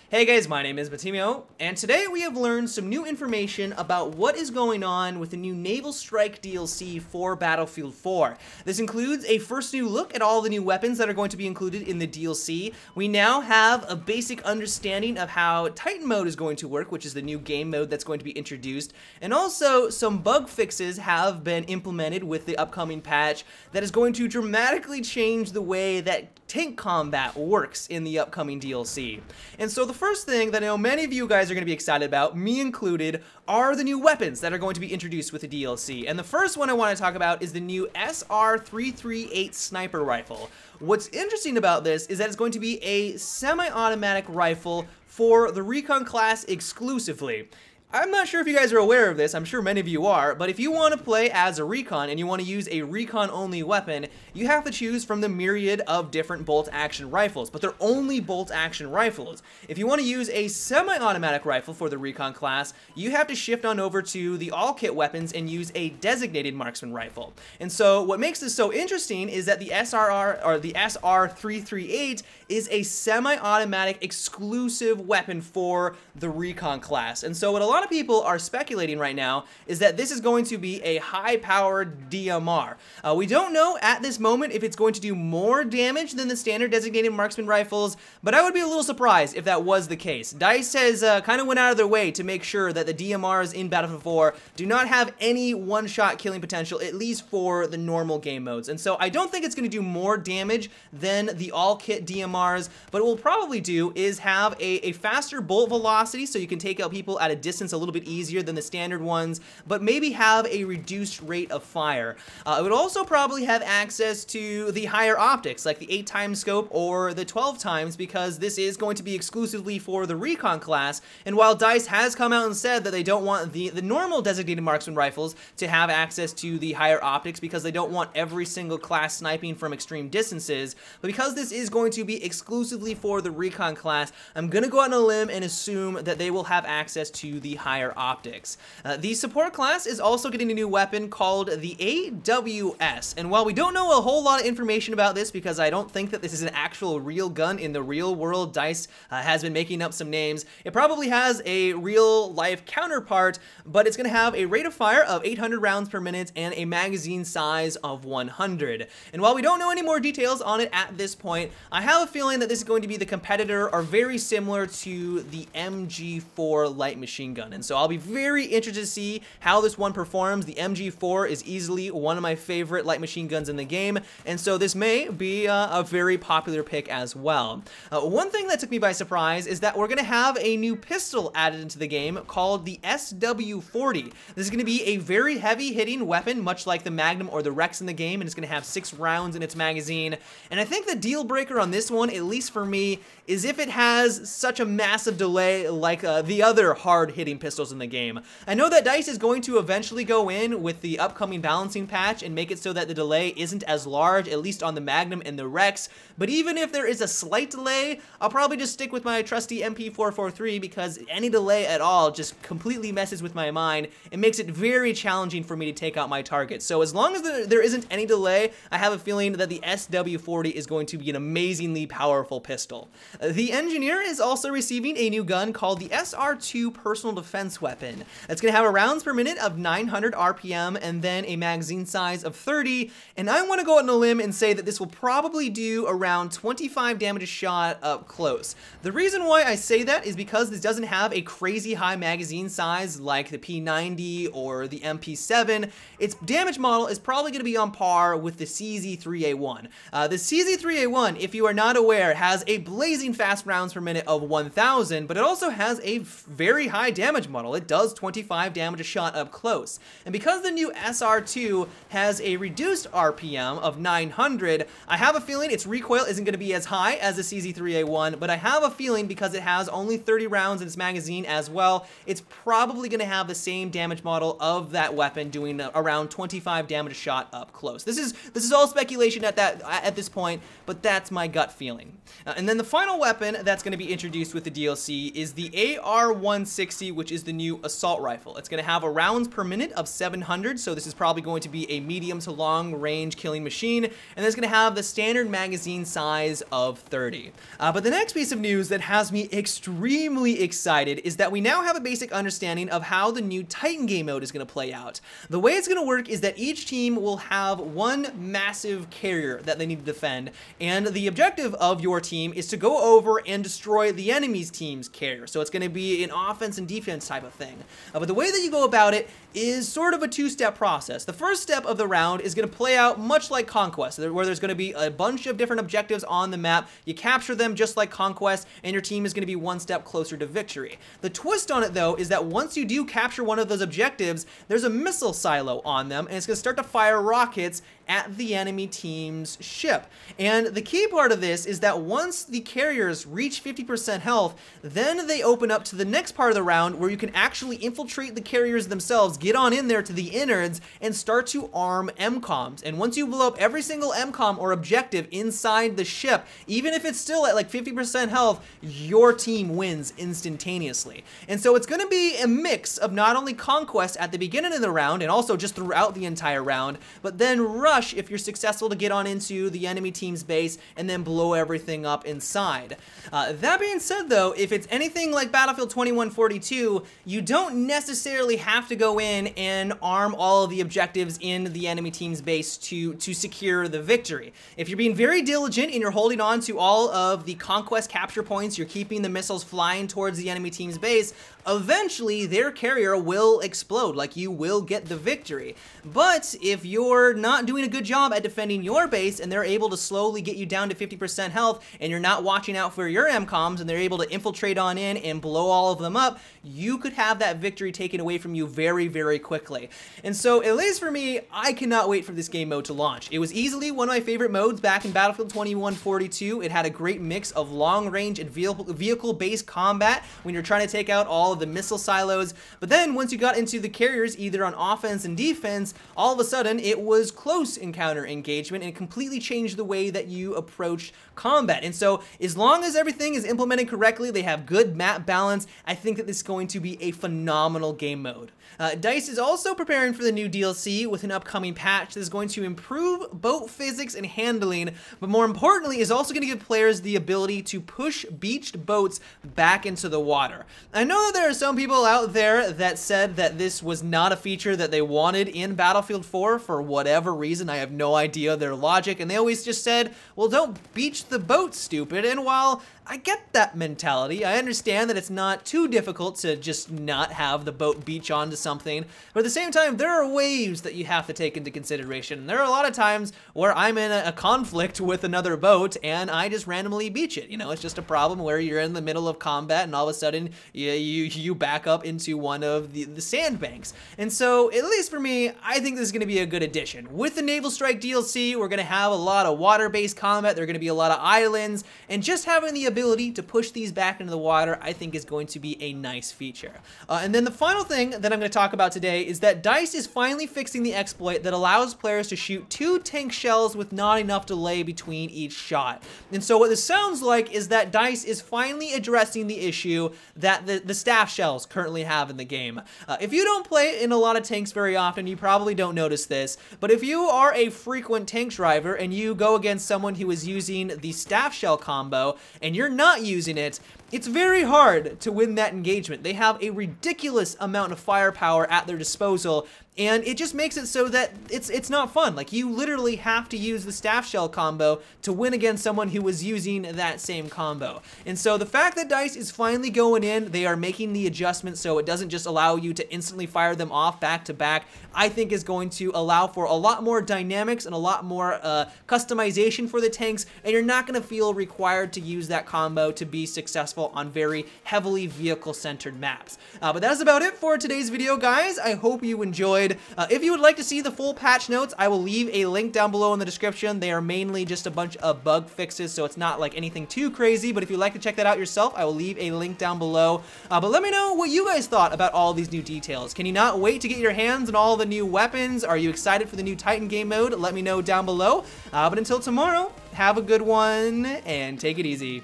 Hey guys, my name is Batimio, and today we have learned some new information about what is going on with the new Naval Strike DLC for Battlefield 4. This includes a first new look at all the new weapons that are going to be included in the DLC. We now have a basic understanding of how Titan mode is going to work, which is the new game mode that's going to be introduced, and also some bug fixes have been implemented with the upcoming patch that is going to dramatically change the way that tank combat works in the upcoming DLC. And so the first thing that I know many of you guys are going to be excited about, me included, are the new weapons that are going to be introduced with the DLC. And the first one I want to talk about is the new SR338 sniper rifle. What's interesting about this is that it's going to be a semi-automatic rifle for the Recon class exclusively. I'm not sure if you guys are aware of this, I'm sure many of you are, but if you want to play as a Recon and you want to use a Recon-only weapon, you have to choose from the myriad of different bolt-action rifles, but they're only bolt-action rifles. If you want to use a semi-automatic rifle for the Recon class, you have to shift on over to the all-kit weapons and use a designated marksman rifle. And so what makes this so interesting is that the SR338 is a semi-automatic exclusive weapon for the Recon class. And so what a lot of people are speculating right now is that this is going to be a high-powered DMR. We don't know at this moment if it's going to do more damage than the standard designated marksman rifles, but I would be a little surprised if that was the case. DICE has kind of went out of their way to make sure that the DMRs in Battlefield 4 do not have any one-shot killing potential, at least for the normal game modes. And so I don't think it's going to do more damage than the all-kit DMRs, but what we'll probably do is have a faster bolt velocity so you can take out people at a distance a little bit easier than the standard ones, but maybe have a reduced rate of fire. It would also probably have access to the higher optics, like the 8x scope or the 12x, because this is going to be exclusively for the Recon class. And while DICE has come out and said that they don't want the normal designated marksman rifles to have access to the higher optics because they don't want every single class sniping from extreme distances, but because this is going to be exclusively for the Recon class, I'm gonna go out on a limb and assume that they will have access to the higher optics. The support class is also getting a new weapon called the AWS, and while we don't know a whole lot of information about this because I don't think that this is an actual real gun in the real world, DICE has been making up some names, it probably has a real life counterpart, but it's going to have a rate of fire of 800 rounds per minute and a magazine size of 100. And while we don't know any more details on it at this point, I have a feeling that this is going to be the competitor or very similar to the MG4 light machine gun. And so I'll be very interested to see how this one performs. The MG4 is easily one of my favorite light machine guns in the game, and so this may be a very popular pick as well. One thing that took me by surprise is that we're going to have a new pistol added into the game called the SW40. This is going to be a very heavy-hitting weapon, much like the Magnum or the Rex in the game, and it's going to have 6 rounds in its magazine. And I think the deal breaker on this one, at least for me, is if it has such a massive delay like the other hard-hitting pistols in the game. I know that DICE is going to eventually go in with the upcoming balancing patch and make it so that the delay isn't as large, at least on the Magnum and the Rex, but even if there is a slight delay, I'll probably just stick with my trusty MP443 because any delay at all just completely messes with my mind and makes it very challenging for me to take out my target. So as long as there isn't any delay, I have a feeling that the SW40 is going to be an amazingly powerful pistol. The Engineer is also receiving a new gun called the SR2 personal defense weapon. It's going to have a rounds per minute of 900 RPM and then a magazine size of 30, and I want to go out on a limb and say that this will probably do around 25 damage a shot up close. The reason why I say that is because this doesn't have a crazy high magazine size like the P90 or the MP7. Its damage model is probably going to be on par with the CZ3A1. The CZ3A1, if you are not aware, has a blazing fast rounds per minute of 1000, but it also has a very high damage model. It does 25 damage a shot up close. And because the new SR2 has a reduced RPM of 900, I have a feeling its recoil isn't going to be as high as the CZ3A1, but I have a feeling because it has only 30 rounds in its magazine as well, it's probably going to have the same damage model of that weapon doing around 25 damage a shot up close. This is all speculation at this point, but that's my gut feeling. And then the final weapon that's going to be introduced with the DLC is the AR-160 which is the new assault rifle. It's going to have a rounds per minute of 700, so this is probably going to be a medium to long range killing machine, and it's going to have the standard magazine size of 30. But the next piece of news that has me extremely excited is that we now have a basic understanding of how the new Titan game mode is going to play out. The way it's going to work is that each team will have one massive carrier that they need to defend, and the objective of your team is to go over and destroy the enemy's team's carrier. So it's going to be an offense and defense type of thing. But the way that you go about it is sort of a two-step process. The first step of the round is going to play out much like Conquest, where there's going to be a bunch of different objectives on the map. You capture them just like Conquest, and your team is going to be one step closer to victory. The twist on it, though, is that once you do capture one of those objectives, there's a missile silo on them, and it's going to start to fire rockets at the enemy team's ship. And the key part of this is that once the carriers reach 50% health, then they open up to the next part of the round where you can actually infiltrate the carriers themselves, get on in there to the innards, and start to arm MCOMs. And once you blow up every single MCOM or objective inside the ship, even if it's still at like 50% health, your team wins instantaneously. And so it's going to be a mix of not only Conquest at the beginning of the round and also just throughout the entire round, but then Rush if you're successful to get on into the enemy team's base and then blow everything up inside. That being said, though, if it's anything like Battlefield 2142, you don't necessarily have to go in and arm all of the objectives in the enemy team's base to secure the victory. If you're being very diligent and you're holding on to all of the Conquest capture points, you're keeping the missiles flying towards the enemy team's base, eventually their carrier will explode, like you will get the victory. But if you're not doing a good job at defending your base and they're able to slowly get you down to 50% health and you're not watching out for your MCOMs and they're able to infiltrate on in and blow all of them up, you could have that victory taken away from you very, very quickly. And so, at least for me, I cannot wait for this game mode to launch. It was easily one of my favorite modes back in Battlefield 2142. It had a great mix of long range and vehicle-based combat when you're trying to take out all of the missile silos. But then once you got into the carriers, either on offense and defense, all of a sudden it was close encounter engagement and it completely changed the way that you approached combat. And so as long as everything is implemented correctly, they have good map balance, I think that this is going to be a phenomenal game mode. DICE is also preparing for the new DLC with an upcoming patch that is going to improve boat physics and handling, but more importantly is also going to give players the ability to push beached boats back into the water. I know that there are some people out there that said that this was not a feature that they wanted in Battlefield 4 for whatever reason. I have no idea their logic, and they always just said, well, don't beach the boat, stupid. And while I get that mentality, I understand that it's not too difficult to just not have the boat beach onto something, but at the same time, there are waves that you have to take into consideration. There are a lot of times where I'm in a conflict with another boat and I just randomly beach it. You know, it's just a problem where you're in the middle of combat and all of a sudden you back up into one of the sandbanks. And so, at least for me, I think this is going to be a good addition. With the Naval Strike DLC, we're going to have a lot of water-based combat, there are going to be a lot of islands, and just having the ability to push these back into the water, I think is going to be a nice feature. And then the final thing that I'm going to talk about today is that DICE is finally fixing the exploit that allows players to shoot 2 tank shells with not enough delay between each shot. And so what this sounds like is that DICE is finally addressing the issue that the staff shells currently have in the game. If you don't play in a lot of tanks very often, you probably don't notice this, but if you are a frequent tank driver and you go against someone who is using the staff shell combo and you're not using it, it's very hard to win that engagement. They have a ridiculous amount of firepower at their disposal, and it just makes it so that it's not fun. Like, you literally have to use the staff shell combo to win against someone who was using that same combo. And so the fact that DICE is finally going in, they are making the adjustment so it doesn't just allow you to instantly fire them off back to back, I think is going to allow for a lot more dynamics and a lot more customization for the tanks, and you're not going to feel required to use that combo to be successful on very heavily vehicle-centered maps. But that's about it for today's video, guys. I hope you enjoyed. If you would like to see the full patch notes, I will leave a link down below in the description. They are mainly just a bunch of bug fixes, so it's not like anything too crazy, but if you'd like to check that out yourself, I will leave a link down below. But let me know what you guys thought about all these new details. Can you not wait to get your hands on all the new weapons? Are you excited for the new Titan game mode? Let me know down below. But until tomorrow, have a good one and take it easy.